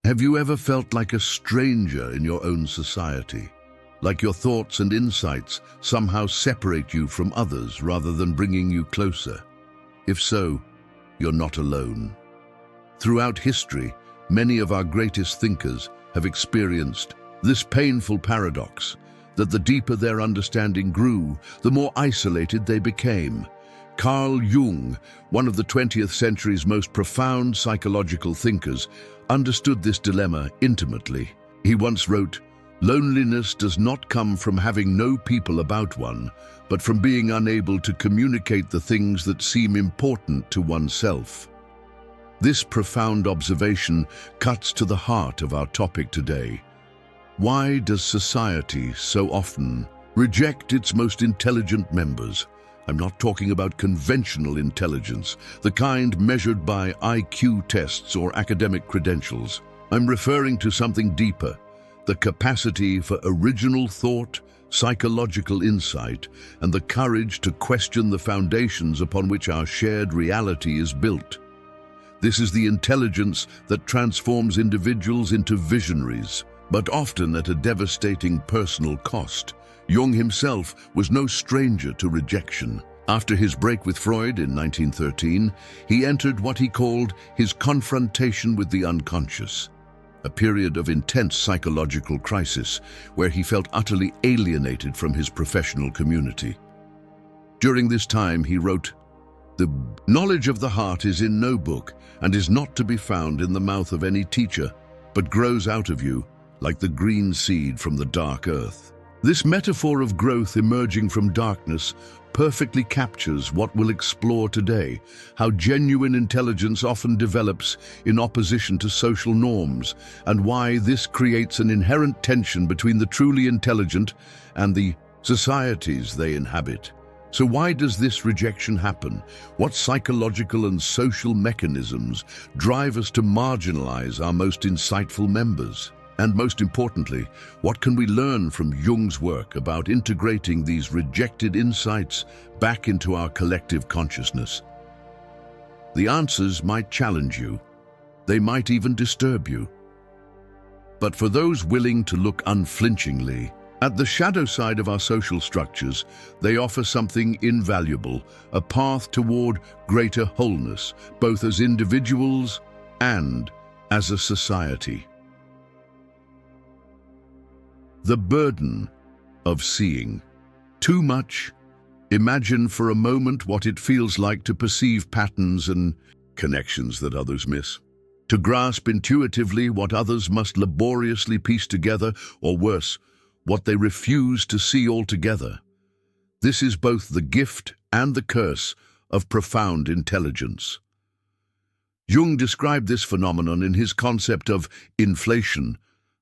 Have you ever felt like a stranger in your own society? Like your thoughts and insights somehow separate you from others rather than bringing you closer? If so, you're not alone. Throughout history, many of our greatest thinkers have experienced this painful paradox, that the deeper their understanding grew, the more isolated they became. Carl Jung, one of the 20th century's most profound psychological thinkers, understood this dilemma intimately. He once wrote, "Loneliness does not come from having no people about one, but from being unable to communicate the things that seem important to oneself." This profound observation cuts to the heart of our topic today. Why does society so often reject its most intelligent members? I'm not talking about conventional intelligence, the kind measured by IQ tests or academic credentials. I'm referring to something deeper, the capacity for original thought, psychological insight, and the courage to question the foundations upon which our shared reality is built. This is the intelligence that transforms individuals into visionaries, but often at a devastating personal cost. Jung himself was no stranger to rejection. After his break with Freud in 1913, he entered what he called his confrontation with the unconscious, a period of intense psychological crisis where he felt utterly alienated from his professional community. During this time, he wrote, "The knowledge of the heart is in no book and is not to be found in the mouth of any teacher, but grows out of you like the green seed from the dark earth." This metaphor of growth emerging from darkness perfectly captures what we'll explore today, how genuine intelligence often develops in opposition to social norms, and why this creates an inherent tension between the truly intelligent and the societies they inhabit. So why does this rejection happen? What psychological and social mechanisms drive us to marginalize our most insightful members? And most importantly, what can we learn from Jung's work about integrating these rejected insights back into our collective consciousness? The answers might challenge you. They might even disturb you. But for those willing to look unflinchingly at the shadow side of our social structures, they offer something invaluable, a path toward greater wholeness, both as individuals and as a society. The burden of seeing too much. Imagine for a moment what it feels like to perceive patterns and connections that others miss, to grasp intuitively what others must laboriously piece together, or worse, what they refuse to see altogether. This is both the gift and the curse of profound intelligence. Jung described this phenomenon in his concept of inflation,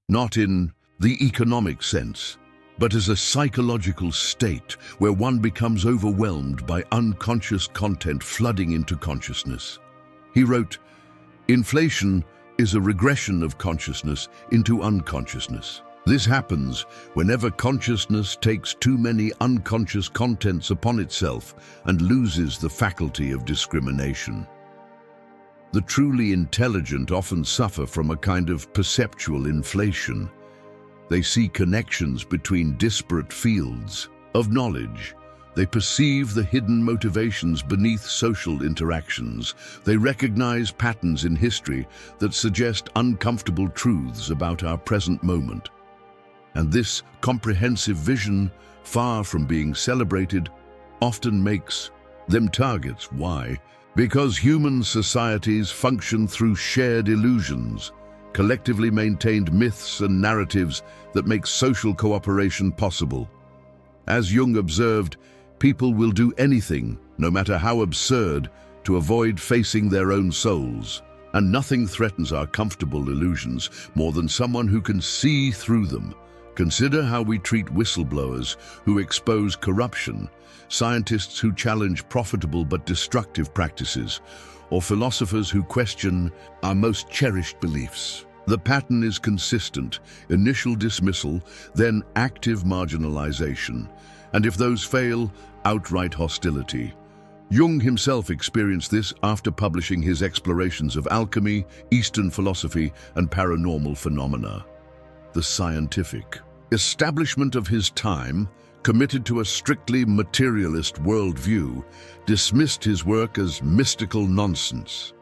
not in the economic sense, but as a psychological state where one becomes overwhelmed by unconscious content flooding into consciousness. He wrote, "Inflation is a regression of consciousness into unconsciousness. This happens whenever consciousness takes too many unconscious contents upon itself and loses the faculty of discrimination." The truly intelligent often suffer from a kind of perceptual inflation. They see connections between disparate fields of knowledge. They perceive the hidden motivations beneath social interactions. They recognize patterns in history that suggest uncomfortable truths about our present moment. And this comprehensive vision, far from being celebrated, often makes them targets. Why? Because human societies function through shared illusions, collectively maintained myths and narratives that make social cooperation possible. As Jung observed, people will do anything, no matter how absurd, to avoid facing their own souls. And nothing threatens our comfortable illusions more than someone who can see through them. Consider how we treat whistleblowers who expose corruption, scientists who challenge profitable but destructive practices, or philosophers who question our most cherished beliefs. The pattern is consistent: initial dismissal, then active marginalization, and if those fail, outright hostility. Jung himself experienced this after publishing his explorations of alchemy, Eastern philosophy, and paranormal phenomena. The scientific establishment of his time, committed to a strictly materialist worldview, dismissed his work as mystical nonsense.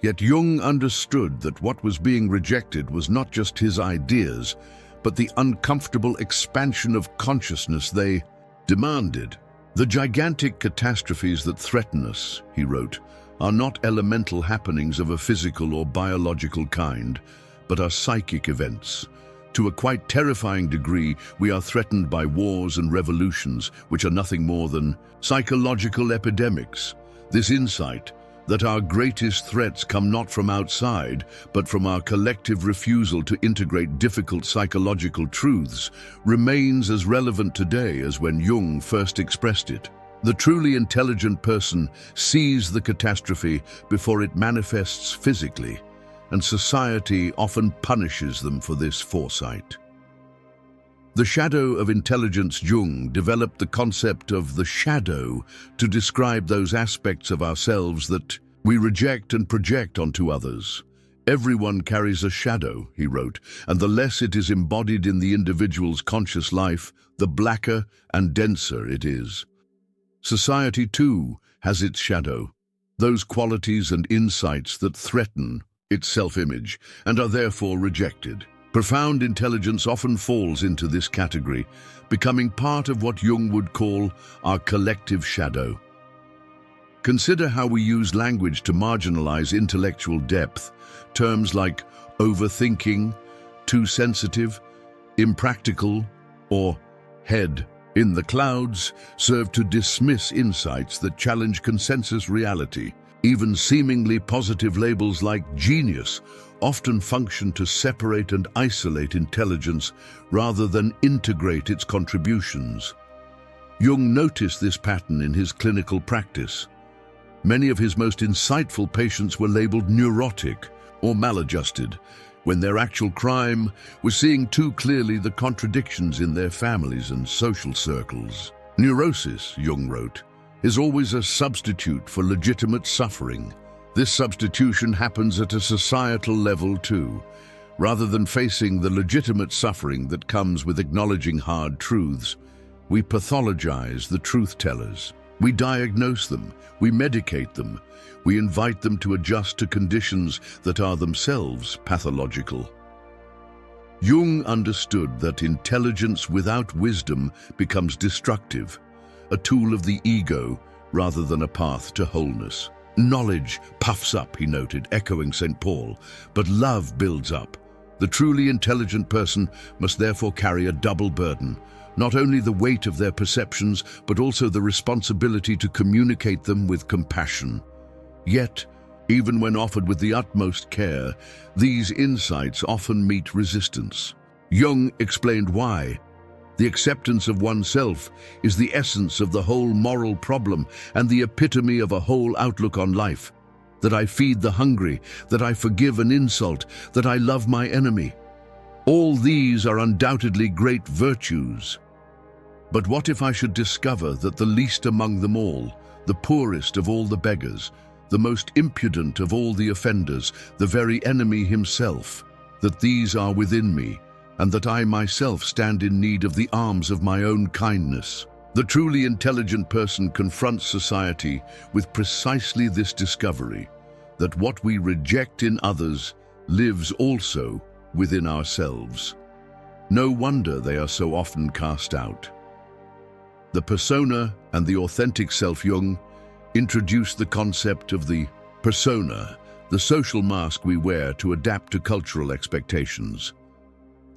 Yet Jung understood that what was being rejected was not just his ideas, but the uncomfortable expansion of consciousness they demanded. "The gigantic catastrophes that threaten us," he wrote, "are not elemental happenings of a physical or biological kind, but are psychic events. To a quite terrifying degree, we are threatened by wars and revolutions, which are nothing more than psychological epidemics. This insight, that our greatest threats come not from outside, but from our collective refusal to integrate difficult psychological truths, remains as relevant today as when Jung first expressed it. The truly intelligent person sees the catastrophe before it manifests physically, and society often punishes them for this foresight." The shadow of intelligence. Jung developed the concept of the shadow to describe those aspects of ourselves that we reject and project onto others. "Everyone carries a shadow," he wrote, "and the less it is embodied in the individual's conscious life, the blacker and denser it is." Society, too, has its shadow, those qualities and insights that threaten its self-image and are therefore rejected. Profound intelligence often falls into this category, becoming part of what Jung would call our collective shadow. Consider how we use language to marginalize intellectual depth. Terms like overthinking, too sensitive, impractical, or head in the clouds serve to dismiss insights that challenge consensus reality. Even seemingly positive labels like genius often function to separate and isolate intelligence rather than integrate its contributions. Jung noticed this pattern in his clinical practice. Many of his most insightful patients were labeled neurotic or maladjusted, when their actual crime was seeing too clearly the contradictions in their families and social circles. "Neurosis," Jung wrote, "is always a substitute for legitimate suffering. This substitution happens at a societal level too. Rather than facing the legitimate suffering that comes with acknowledging hard truths, we pathologize the truth-tellers. We diagnose them, we medicate them, we invite them to adjust to conditions that are themselves pathological." Jung understood that intelligence without wisdom becomes destructive, a tool of the ego rather than a path to wholeness. "Knowledge puffs up," he noted, echoing St. Paul, "but love builds up." The truly intelligent person must therefore carry a double burden, not only the weight of their perceptions, but also the responsibility to communicate them with compassion. Yet, even when offered with the utmost care, these insights often meet resistance. Jung explained why. The acceptance of oneself is the essence of the whole moral problem and the epitome of a whole outlook on life. That I feed the hungry, that I forgive an insult, that I love my enemy. All these are undoubtedly great virtues. But what if I should discover that the least among them all, the poorest of all the beggars, the most impudent of all the offenders, the very enemy himself, that these are within me, and that I myself stand in need of the arms of my own kindness? The truly intelligent person confronts society with precisely this discovery, that what we reject in others lives also within ourselves. No wonder they are so often cast out. The persona and the authentic self. Jung introduced the concept of the persona, the social mask we wear to adapt to cultural expectations.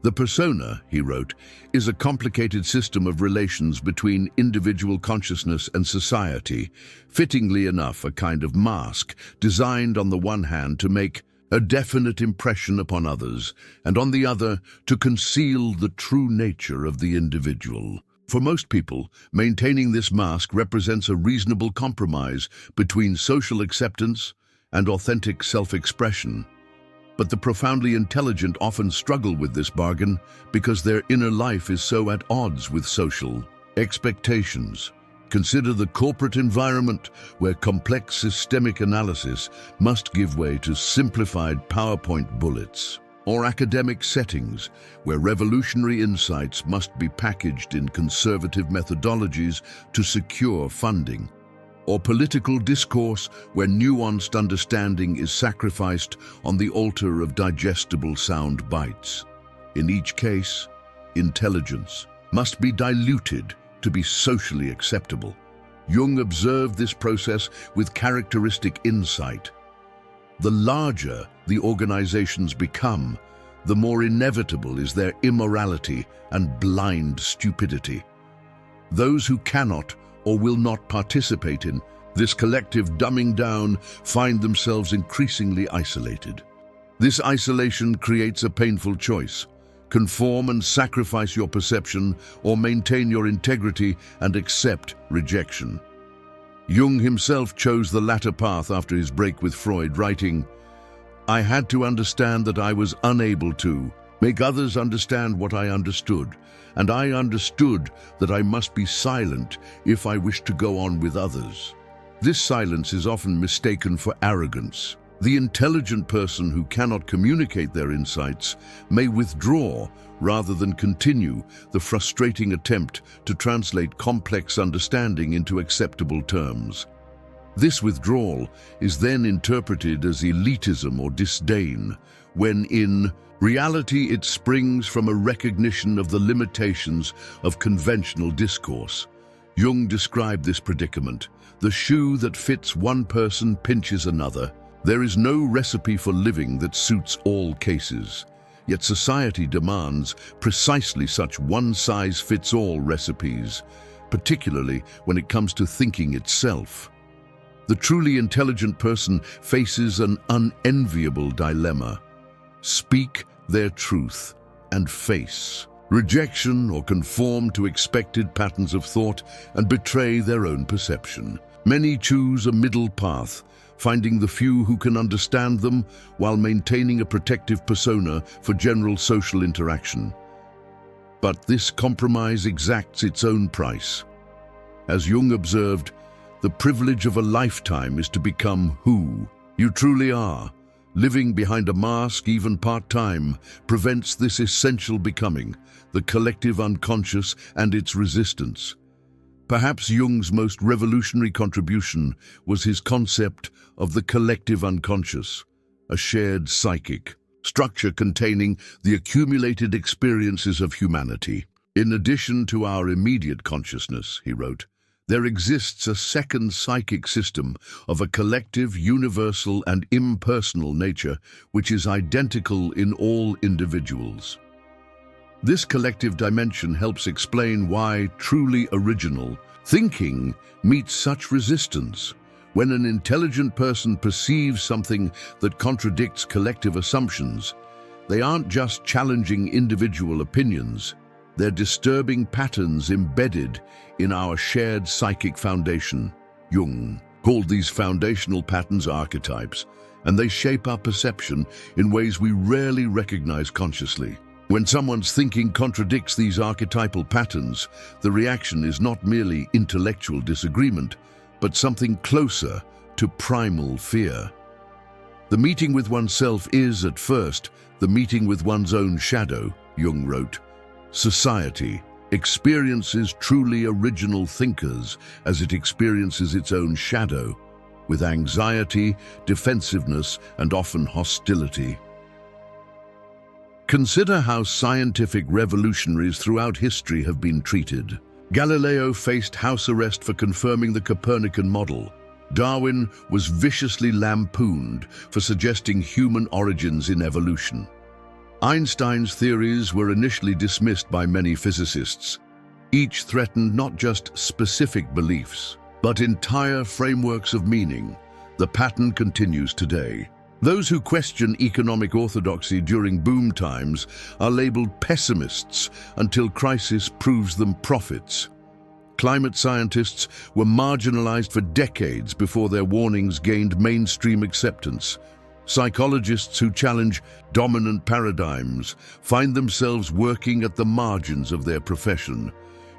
The persona, he wrote, is a complicated system of relations between individual consciousness and society, fittingly enough a kind of mask designed on the one hand to make a definite impression upon others, and on the other to conceal the true nature of the individual. For most people, maintaining this mask represents a reasonable compromise between social acceptance and authentic self-expression. But the profoundly intelligent often struggle with this bargain because their inner life is so at odds with social expectations. Consider the corporate environment where complex systemic analysis must give way to simplified PowerPoint bullets, or academic settings where revolutionary insights must be packaged in conservative methodologies to secure funding, or political discourse where nuanced understanding is sacrificed on the altar of digestible sound bites. In each case, intelligence must be diluted to be socially acceptable. Jung observed this process with characteristic insight. The larger the organizations become, the more inevitable is their immorality and blind stupidity. Those who cannot or will not participate in this collective dumbing down find themselves increasingly isolated. This isolation creates a painful choice. Conform and sacrifice your perception, or maintain your integrity and accept rejection. Jung himself chose the latter path after his break with Freud, writing, "I had to understand that I was unable to make others understand what I understood, and I understood that I must be silent if I wished to go on with others." This silence is often mistaken for arrogance. The intelligent person who cannot communicate their insights may withdraw rather than continue the frustrating attempt to translate complex understanding into acceptable terms. This withdrawal is then interpreted as elitism or disdain, when in reality it springs from a recognition of the limitations of conventional discourse. Jung described this predicament: the shoe that fits one person pinches another. There is no recipe for living that suits all cases, yet society demands precisely such one-size-fits-all recipes, particularly when it comes to thinking itself. The truly intelligent person faces an unenviable dilemma: speak their truth and face rejection, or conform to expected patterns of thought and betray their own perception. Many choose a middle path, finding the few who can understand them while maintaining a protective persona for general social interaction. But this compromise exacts its own price. As Jung observed, the privilege of a lifetime is to become who you truly are. Living behind a mask, even part-time, prevents this essential becoming, the collective unconscious and its resistance. Perhaps Jung's most revolutionary contribution was his concept of the collective unconscious, a shared psychic structure containing the accumulated experiences of humanity. In addition to our immediate consciousness, he wrote, there exists a second psychic system of a collective, universal, and impersonal nature which is identical in all individuals. This collective dimension helps explain why truly original thinking meets such resistance. When an intelligent person perceives something that contradicts collective assumptions, they aren't just challenging individual opinions, they're disturbing patterns embedded in our shared psychic foundation. Jung called these foundational patterns archetypes, and they shape our perception in ways we rarely recognize consciously. When someone's thinking contradicts these archetypal patterns, the reaction is not merely intellectual disagreement, but something closer to primal fear. The meeting with oneself is, at first, the meeting with one's own shadow, Jung wrote. Society experiences truly original thinkers as it experiences its own shadow, with anxiety, defensiveness, and often hostility. Consider how scientific revolutionaries throughout history have been treated. Galileo faced house arrest for confirming the Copernican model. Darwin was viciously lampooned for suggesting human origins in evolution. Einstein's theories were initially dismissed by many physicists. Each threatened not just specific beliefs, but entire frameworks of meaning. The pattern continues today. Those who question economic orthodoxy during boom times are labeled pessimists until crisis proves them prophets. Climate scientists were marginalized for decades before their warnings gained mainstream acceptance. Psychologists who challenge dominant paradigms find themselves working at the margins of their profession.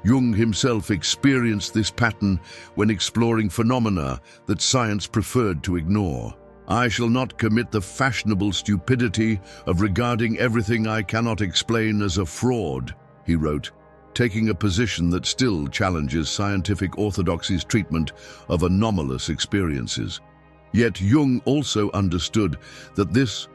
Jung himself experienced this pattern when exploring phenomena that science preferred to ignore. "I shall not commit the fashionable stupidity of regarding everything I cannot explain as a fraud," he wrote, taking a position that still challenges scientific orthodoxy's treatment of anomalous experiences. Yet Jung also understood that this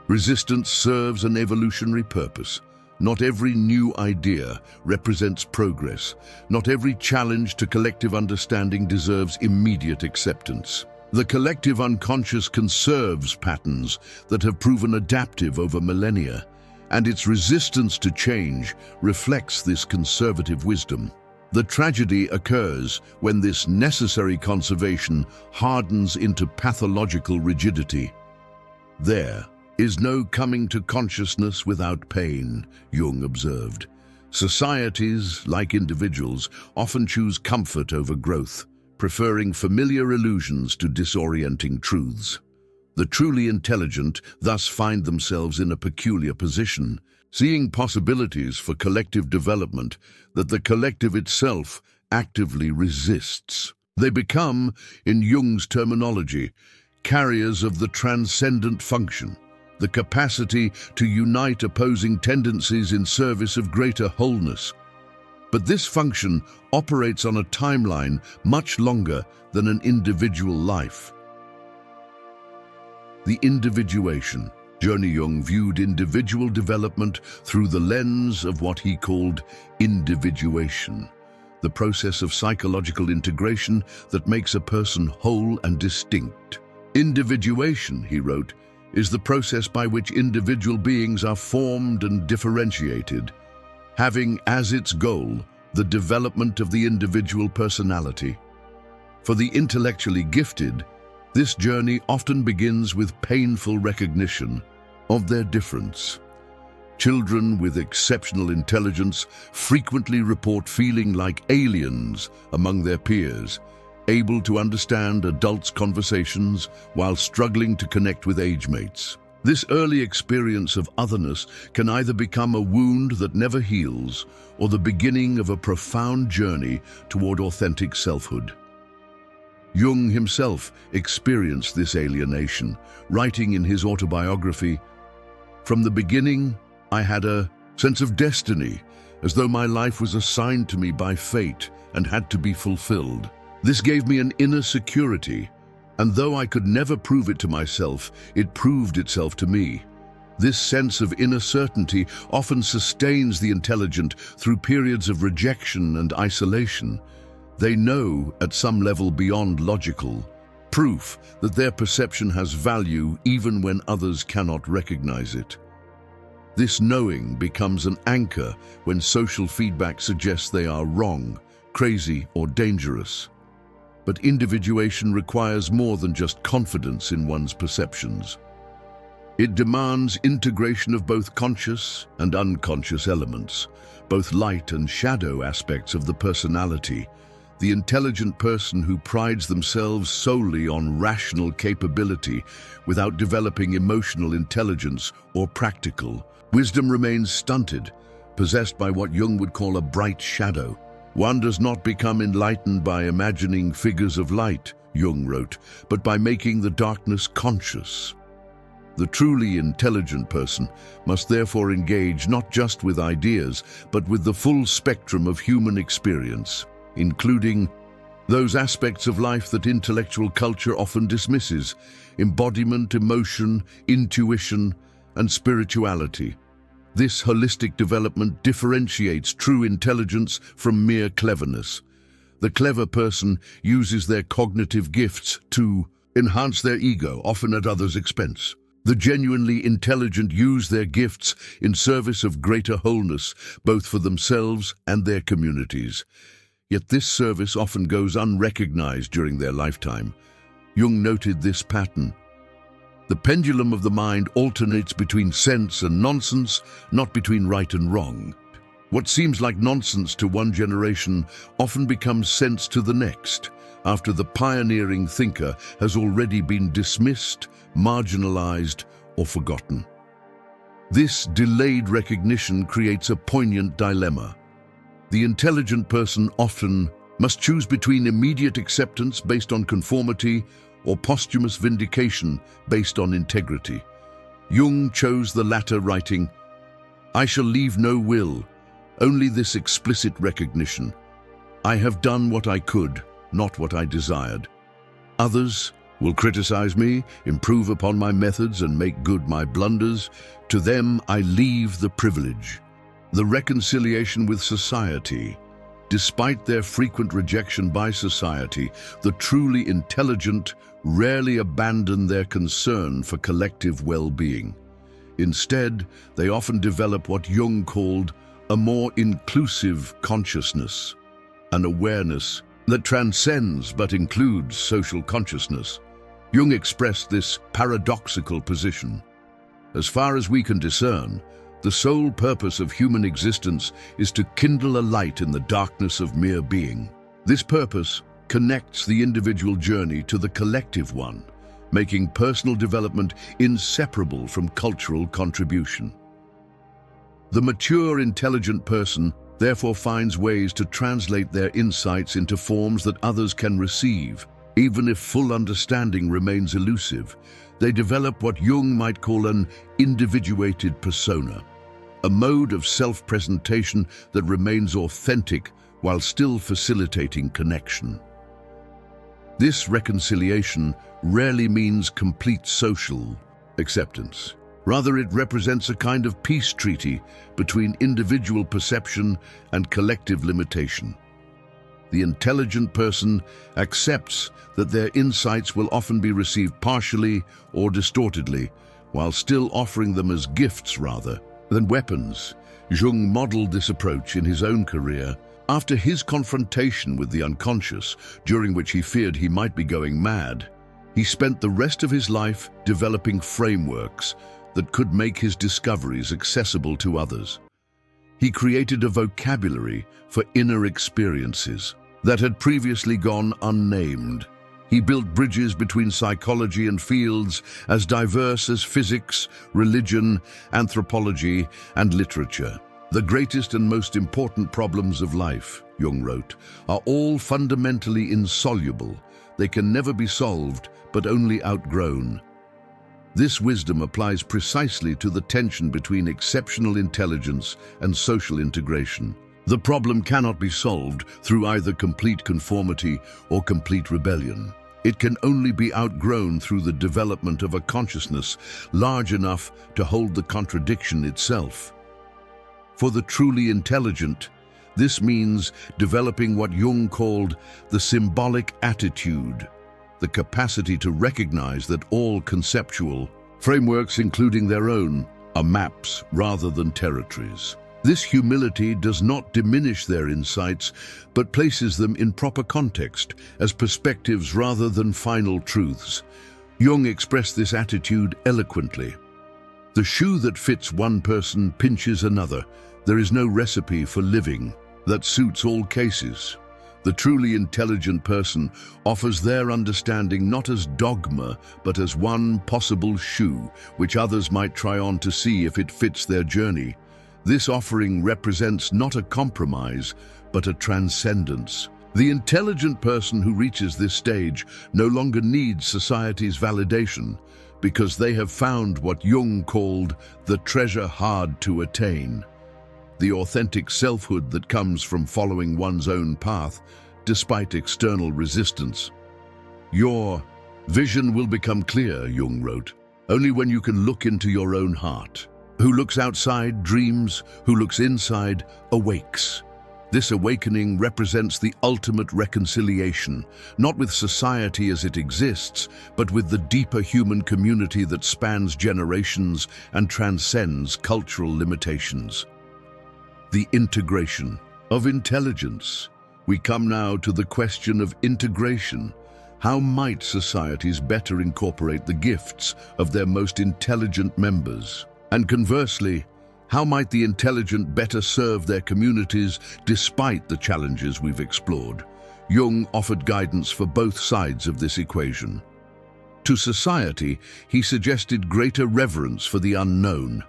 resistance serves an evolutionary purpose. Not every new idea represents progress. Not every challenge to collective understanding deserves immediate acceptance. The collective unconscious conserves patterns that have proven adaptive over millennia, and its resistance to change reflects this conservative wisdom. The tragedy occurs when this necessary conservation hardens into pathological rigidity. "There is no coming to consciousness without pain," Jung observed. Societies, like individuals, often choose comfort over growth, preferring familiar illusions to disorienting truths. The truly intelligent thus find themselves in a peculiar position, seeing possibilities for collective development that the collective itself actively resists. They become, in Jung's terminology, carriers of the transcendent function, the capacity to unite opposing tendencies in service of greater wholeness. But this function operates on a timeline much longer than an individual life. The individuation. Jung viewed individual development through the lens of what he called individuation, the process of psychological integration that makes a person whole and distinct. Individuation, he wrote, is the process by which individual beings are formed and differentiated, having as its goal the development of the individual personality. For the intellectually gifted, this journey often begins with painful recognition of their difference. Children with exceptional intelligence frequently report feeling like aliens among their peers, able to understand adults' conversations while struggling to connect with age mates. This early experience of otherness can either become a wound that never heals or the beginning of a profound journey toward authentic selfhood. Jung himself experienced this alienation, writing in his autobiography, "From the beginning, I had a sense of destiny, as though my life was assigned to me by fate and had to be fulfilled. This gave me an inner security, and though I could never prove it to myself, it proved itself to me. This sense of inner certainty often sustains the intelligent through periods of rejection and isolation. They know, at some level beyond logical, proof that their perception has value even when others cannot recognize it. This knowing becomes an anchor when social feedback suggests they are wrong, crazy, or dangerous. But individuation requires more than just confidence in one's perceptions. It demands integration of both conscious and unconscious elements, both light and shadow aspects of the personality. The intelligent person who prides themselves solely on rational capability without developing emotional intelligence or practical wisdom remains stunted, possessed by what Jung would call a bright shadow. One does not become enlightened by imagining figures of light, Jung wrote, but by making the darkness conscious. The truly intelligent person must therefore engage not just with ideas, but with the full spectrum of human experience, including those aspects of life that intellectual culture often dismisses: embodiment, emotion, intuition, and spirituality. This holistic development differentiates true intelligence from mere cleverness. The clever person uses their cognitive gifts to enhance their ego, often at others' expense. The genuinely intelligent use their gifts in service of greater wholeness, both for themselves and their communities. Yet this service often goes unrecognized during their lifetime. Jung noted this pattern. The pendulum of the mind alternates between sense and nonsense, not between right and wrong. What seems like nonsense to one generation often becomes sense to the next, after the pioneering thinker has already been dismissed, marginalized, or forgotten. This delayed recognition creates a poignant dilemma. The intelligent person often must choose between immediate acceptance based on conformity or posthumous vindication based on integrity. Jung chose the latter, writing, "I shall leave no will, only this explicit recognition. I have done what I could, not what I desired. Others will criticize me, improve upon my methods, and make good my blunders. To them I leave the privilege." The reconciliation with society. Despite their frequent rejection by society, the truly intelligent rarely abandon their concern for collective well-being. Instead, they often develop what Jung called a more inclusive consciousness, an awareness that transcends but includes social consciousness. Jung expressed this paradoxical position. As far as we can discern, the sole purpose of human existence is to kindle a light in the darkness of mere being. This purpose connects the individual journey to the collective one, making personal development inseparable from cultural contribution. The mature, intelligent person therefore finds ways to translate their insights into forms that others can receive. Even if full understanding remains elusive, they develop what Jung might call an individuated persona, a mode of self-presentation that remains authentic while still facilitating connection. This reconciliation rarely means complete social acceptance. Rather, it represents a kind of peace treaty between individual perception and collective limitation. The intelligent person accepts that their insights will often be received partially or distortedly, while still offering them as gifts rather than weapons. Jung modeled this approach in his own career. After his confrontation with the unconscious, during which he feared he might be going mad, he spent the rest of his life developing frameworks that could make his discoveries accessible to others. He created a vocabulary for inner experiences that had previously gone unnamed. He built bridges between psychology and fields as diverse as physics, religion, anthropology, and literature. The greatest and most important problems of life, Jung wrote, are all fundamentally insoluble. They can never be solved, but only outgrown. This wisdom applies precisely to the tension between exceptional intelligence and social integration. The problem cannot be solved through either complete conformity or complete rebellion. It can only be outgrown through the development of a consciousness large enough to hold the contradiction itself. For the truly intelligent, this means developing what Jung called the symbolic attitude, the capacity to recognize that all conceptual frameworks, including their own, are maps rather than territories. This humility does not diminish their insights, but places them in proper context, as perspectives rather than final truths. Jung expressed this attitude eloquently. The shoe that fits one person pinches another. There is no recipe for living that suits all cases. The truly intelligent person offers their understanding not as dogma, but as one possible shoe, which others might try on to see if it fits their journey. This offering represents not a compromise, but a transcendence. The intelligent person who reaches this stage no longer needs society's validation, because they have found what Jung called the treasure hard to attain. The authentic selfhood that comes from following one's own path, despite external resistance. Your vision will become clear, Jung wrote, only when you can look into your own heart. Who looks outside dreams, who looks inside awakes. This awakening represents the ultimate reconciliation, not with society as it exists, but with the deeper human community that spans generations and transcends cultural limitations. The integration of intelligence. We come now to the question of integration. How might societies better incorporate the gifts of their most intelligent members? And conversely, how might the intelligent better serve their communities despite the challenges we've explored? Jung offered guidance for both sides of this equation. To society, he suggested greater reverence for the unknown.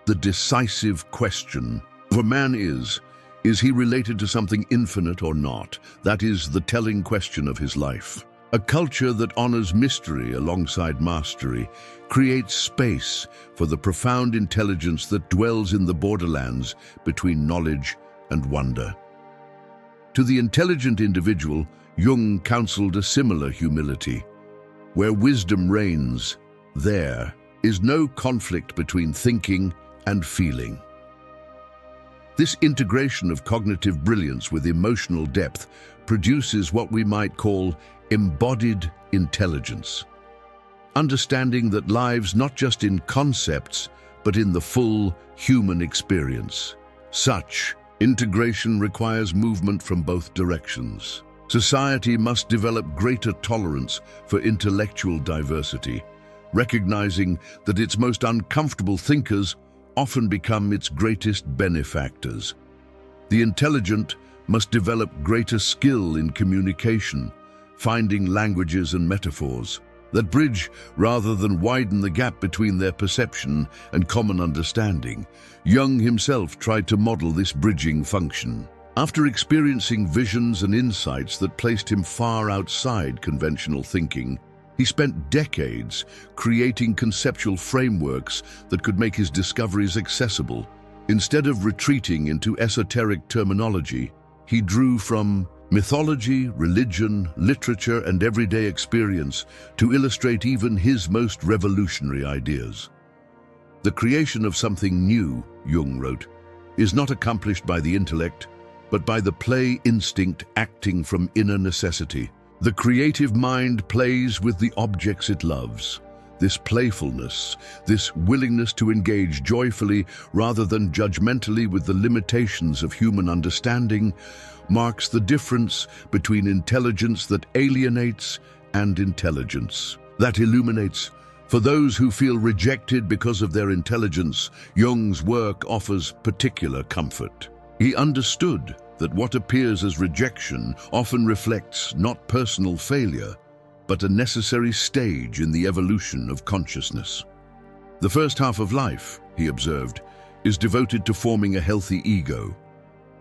The decisive question for man is, Is he related to something infinite or not? That is the telling question of his life. A culture that honors mystery alongside mastery creates space for the profound intelligence that dwells in the borderlands between knowledge and wonder. To the intelligent individual, Jung counseled a similar humility. Where wisdom reigns, there is no conflict between thinking and feeling. This integration of cognitive brilliance with emotional depth produces what we might call embodied intelligence. Understanding that lives not just in concepts, but in the full human experience. Such integration requires movement from both directions. Society must develop greater tolerance for intellectual diversity, recognizing that its most uncomfortable thinkers often become its greatest benefactors. The intelligent must develop greater skill in communication, finding languages and metaphors that bridge rather than widen the gap between their perception and common understanding. Jung himself tried to model this bridging function. After experiencing visions and insights that placed him far outside conventional thinking, he spent decades creating conceptual frameworks that could make his discoveries accessible. Instead of retreating into esoteric terminology, he drew from mythology, religion, literature, and everyday experience to illustrate even his most revolutionary ideas. The creation of something new, Jung wrote, is not accomplished by the intellect, but by the play instinct acting from inner necessity. The creative mind plays with the objects it loves. This playfulness, this willingness to engage joyfully rather than judgmentally with the limitations of human understanding, marks the difference between intelligence that alienates and intelligence that illuminates. For those who feel rejected because of their intelligence, Jung's work offers particular comfort. He understood that what appears as rejection often reflects not personal failure, but a necessary stage in the evolution of consciousness. The first half of life, he observed, is devoted to forming a healthy ego.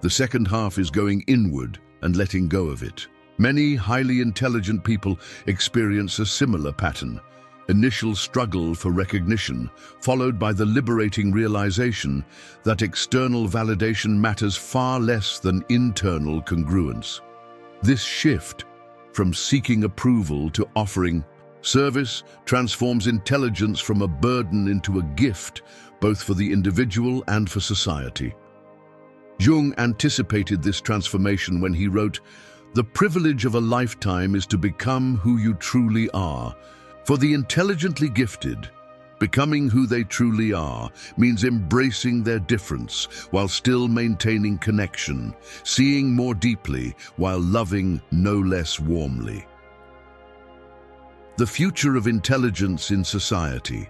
The second half is going inward and letting go of it. Many highly intelligent people experience a similar pattern. Initial struggle for recognition, followed by the liberating realization that external validation matters far less than internal congruence. This shift from seeking approval to offering service transforms intelligence from a burden into a gift, both for the individual and for society. Jung anticipated this transformation when he wrote, "The privilege of a lifetime is to become who you truly are." For the intelligently gifted, becoming who they truly are means embracing their difference while still maintaining connection, seeing more deeply while loving no less warmly. The future of intelligence in society.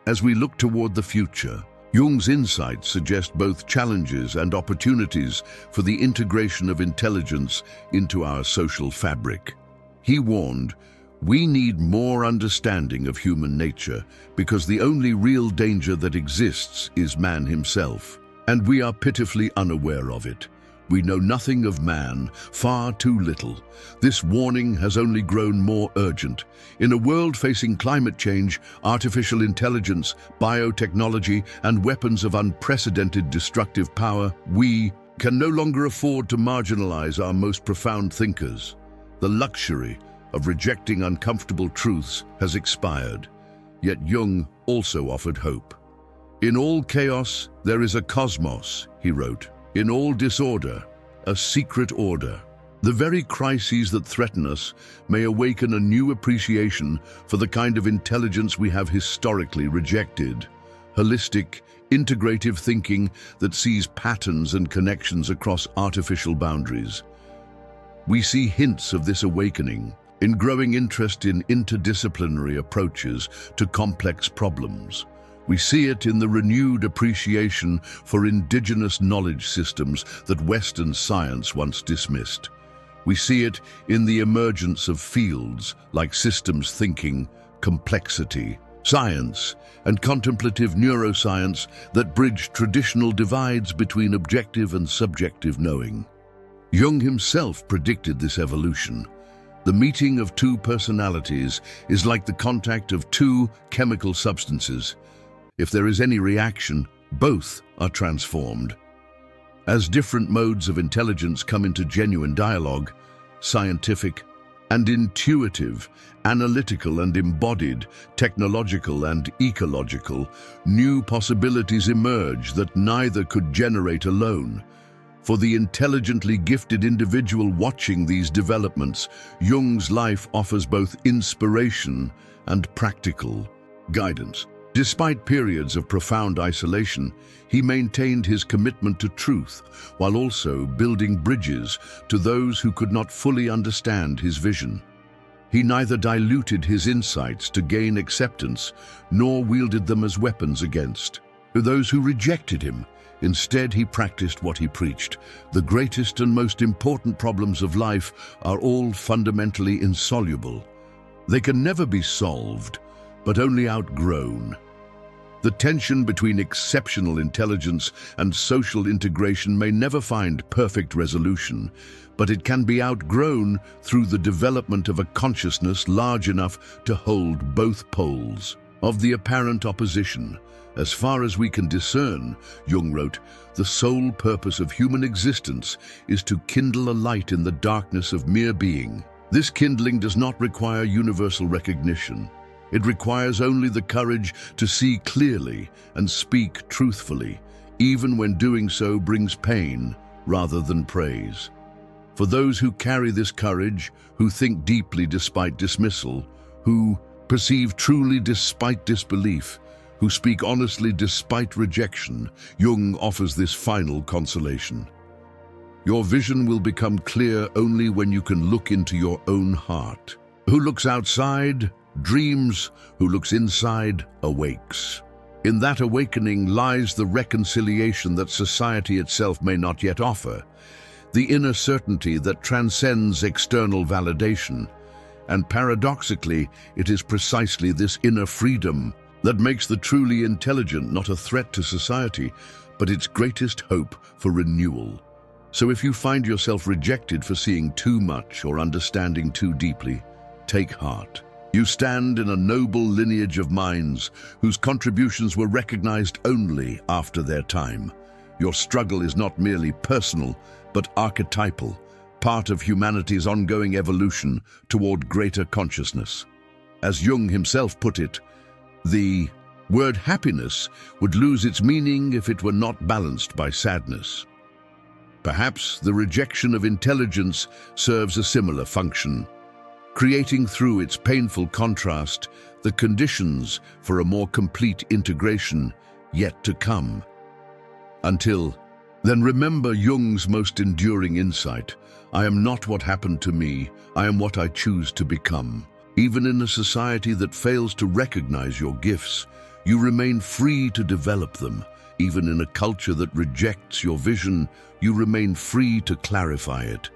As we look toward the future, Jung's insights suggest both challenges and opportunities for the integration of intelligence into our social fabric. He warned, "We need more understanding of human nature because the only real danger that exists is man himself, and we are pitifully unaware of it. We know nothing of man, far too little. This warning has only grown more urgent. In a world facing climate change, artificial intelligence, biotechnology, and weapons of unprecedented destructive power, we can no longer afford to marginalize our most profound thinkers. The luxury of rejecting uncomfortable truths has expired." Yet Jung also offered hope. "In all chaos, there is a cosmos," he wrote. "In all disorder, a secret order." The very crises that threaten us may awaken a new appreciation for the kind of intelligence we have historically rejected. Holistic, integrative thinking that sees patterns and connections across artificial boundaries. We see hints of this awakening in growing interest in interdisciplinary approaches to complex problems. We see it in the renewed appreciation for indigenous knowledge systems that Western science once dismissed. We see it in the emergence of fields like systems thinking, complexity, science, and contemplative neuroscience that bridge traditional divides between objective and subjective knowing. Jung himself predicted this evolution. The meeting of two personalities is like the contact of two chemical substances. If there is any reaction, both are transformed. As different modes of intelligence come into genuine dialogue, scientific and intuitive, analytical and embodied, technological and ecological, new possibilities emerge that neither could generate alone. For the intelligently gifted individual watching these developments, Jung's life offers both inspiration and practical guidance. Despite periods of profound isolation, he maintained his commitment to truth while also building bridges to those who could not fully understand his vision. He neither diluted his insights to gain acceptance nor wielded them as weapons against those who rejected him. Instead, he practiced what he preached. The greatest and most important problems of life are all fundamentally insoluble. They can never be solved, but only outgrown. The tension between exceptional intelligence and social integration may never find perfect resolution, but it can be outgrown through the development of a consciousness large enough to hold both poles of the apparent opposition. As far as we can discern, Jung wrote, the sole purpose of human existence is to kindle a light in the darkness of mere being. This kindling does not require universal recognition. It requires only the courage to see clearly and speak truthfully, even when doing so brings pain rather than praise. For those who carry this courage, who think deeply despite dismissal, who perceive truly despite disbelief, who speak honestly despite rejection, Jung offers this final consolation. Your vision will become clear only when you can look into your own heart. Who looks outside dreams, who looks inside awakes. In that awakening lies the reconciliation that society itself may not yet offer, the inner certainty that transcends external validation. And paradoxically, it is precisely this inner freedom that makes the truly intelligent not a threat to society, but its greatest hope for renewal. So if you find yourself rejected for seeing too much or understanding too deeply, take heart. You stand in a noble lineage of minds whose contributions were recognized only after their time. Your struggle is not merely personal, but archetypal, part of humanity's ongoing evolution toward greater consciousness. As Jung himself put it, the word happiness would lose its meaning if it were not balanced by sadness. Perhaps the rejection of intelligence serves a similar function, creating through its painful contrast the conditions for a more complete integration yet to come. Until then, remember Jung's most enduring insight: I am not what happened to me, I am what I choose to become. Even in a society that fails to recognize your gifts, you remain free to develop them. Even in a culture that rejects your vision, you remain free to clarify it.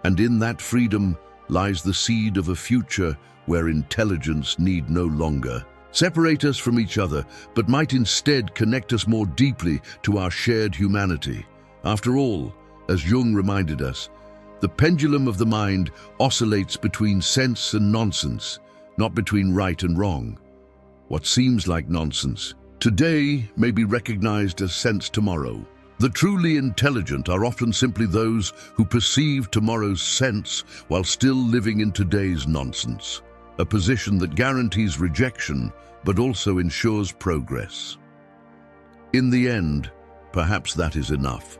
And in that freedom lies the seed of a future where intelligence need no longer separate us from each other, but might instead connect us more deeply to our shared humanity. After all, as Jung reminded us, the pendulum of the mind oscillates between sense and nonsense, not between right and wrong. What seems like nonsense today may be recognized as sense tomorrow. The truly intelligent are often simply those who perceive tomorrow's sense while still living in today's nonsense, a position that guarantees rejection but also ensures progress. In the end, perhaps that is enough.